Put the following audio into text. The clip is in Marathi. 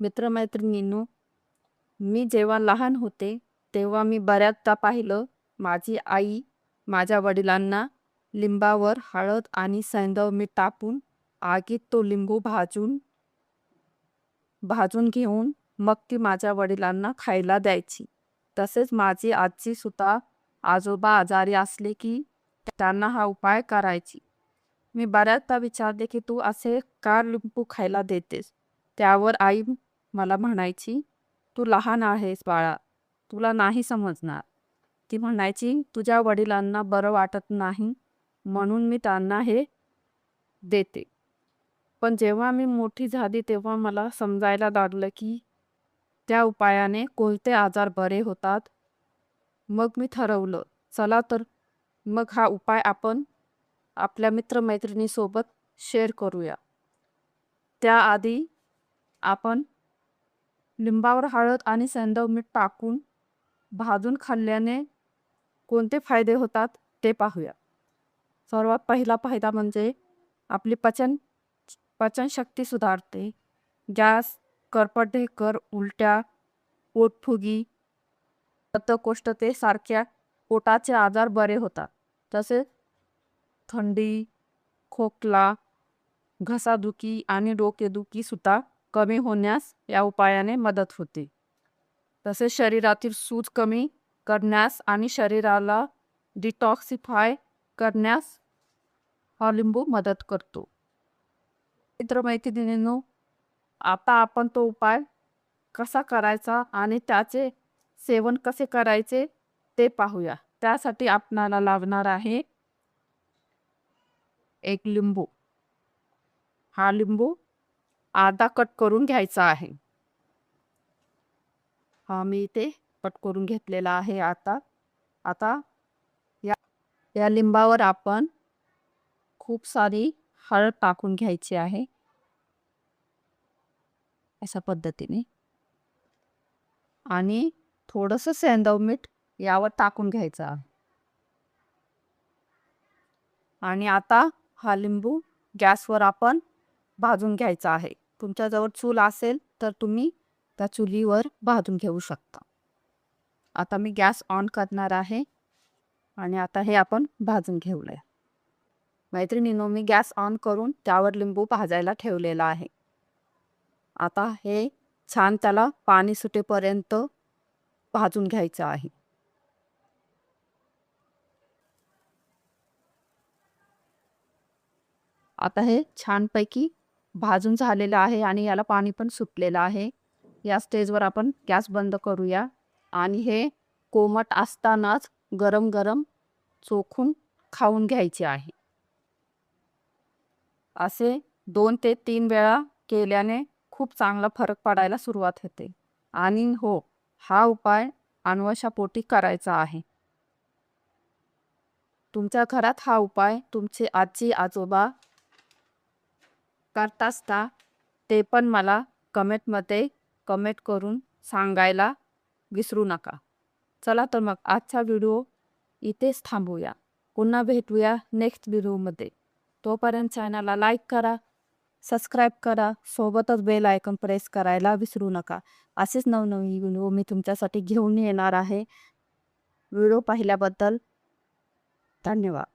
मित्रमैत्रिणींनो, मी जेव्हा लहान होते तेव्हा मी बऱ्याचदा पाहिलं माझी आई माझ्या वडिलांना लिंबावर हळद आणि सैंधव मीठ टाकून आगीत तो लिंबू भाजून भाजून घेऊन मग ती माझ्या वडिलांना खायला द्यायची. तसेच माझी आजी सुद्धा आजोबा आजारी असले की त्यांना हा उपाय करायची. मी बऱ्याचदा विचारले की तू असे का लिंबू खायला देतेस? त्यावर आई मला म्हणायची, तू लहान आहेस बाळा, तुला नाही समजणार. ती म्हणायची, तुझ्या वडिलांना बरं वाटत नाही म्हणून मी त्यांना हे देते. पण जेव्हा मी मोठी झाली तेव्हा मला समजायला लागलं की त्या उपायाने कोणते आजार बरे होतात. मग मी ठरवलं, चला तर मग हा उपाय आपण आपल्या मित्रमैत्रिणीसोबत शेअर करूया. त्याआधी आपण लिंबावर हळद आणि सैंधव मीठ टाकून भाजून खाल्ल्याने कोणते फायदे होतात ते पाहूया. सर्वात पहिला फायदा म्हणजे आपली पचनशक्ती सुधारते. गॅस, कर्कढेकर, उलट्या, पोटफुगी, बद्धकोष्ठतेसारख्या पोटाचे आजार बरे होतात. तसेच थंडी, खोकला, घसादुखी आणि डोकेदुखी सुद्धा कमी होण्यास या उपायाने मदत होते. तसेच शरीरातील सूज कमी करण्यास आणि शरीराला डिटॉक्सिफाय करण्यास हा लिंबू मदत करतो. मित्रमैत्रिणींनो, आता आपण तो उपाय कसा करायचा आणि त्याचे सेवन कसे करायचे ते पाहूया. त्यासाठी आपणाला लागणार आहे एक लिंबू. हा लिंबू अर्धा कट करून घ्यायचा आहे. हा मी इथे कट करून घेतलेला आहे. आता या लिंबावर आपण खूप सारी हळद टाकून घ्यायची आहे अशा पद्धतीने आणि थोडंसं सैंधव मीठ यावर टाकून घ्यायचं आहे. आणि आता हा लिंबू गॅसवर आपण भाजून घ्यायचा आहे. तुमच्याजवळ चूल असेल तर तुम्ही त्या चुलीवर भाजून घेऊ शकता. आता मी गॅस ऑन करणार आहे आणि आता हे आपण भाजून घेऊया. मैत्रिणींनो, मी गॅस ऑन करून त्यावर लिंबू भाजायला ठेवलेला आहे. आता हे छान त्याला पाणी सुटेपर्यंत भाजून घ्यायचं आहे. आता हे छानपैकी भाजून झालेलं आहे आणि याला पाणी पण सुटलेलं आहे. या स्टेजवर आपण गॅस बंद करूया आणि हे कोमट असतानाच गरम गरम चोखून खाऊन घ्यायचे आहे. असे 2 ते 3 वेळा केल्याने खूप चांगला फरक पडायला सुरुवात होते. आणि हो, हा उपाय अनुवंशापोटी करायचा आहे. तुमच्या घरात हा उपाय तुमचे आजी आजोबा करत असता ते पण मला कमेंटमध्ये कमेंट करून सांगायला विसरू नका. चला तर मग आजचा व्हिडिओ इथेच थांबूया. पुन्हा भेटूया नेक्स्ट व्हिडिओमध्ये. तोपर्यंत चॅनलला लाईक करा, सबस्क्राईब करा, सोबतच बेल आयकॉन प्रेस करायला विसरू नका. असेच नवनवीन व्हिडिओ मी तुमच्यासाठी घेऊन येणार आहे. व्हिडिओ पाहिल्याबद्दल धन्यवाद.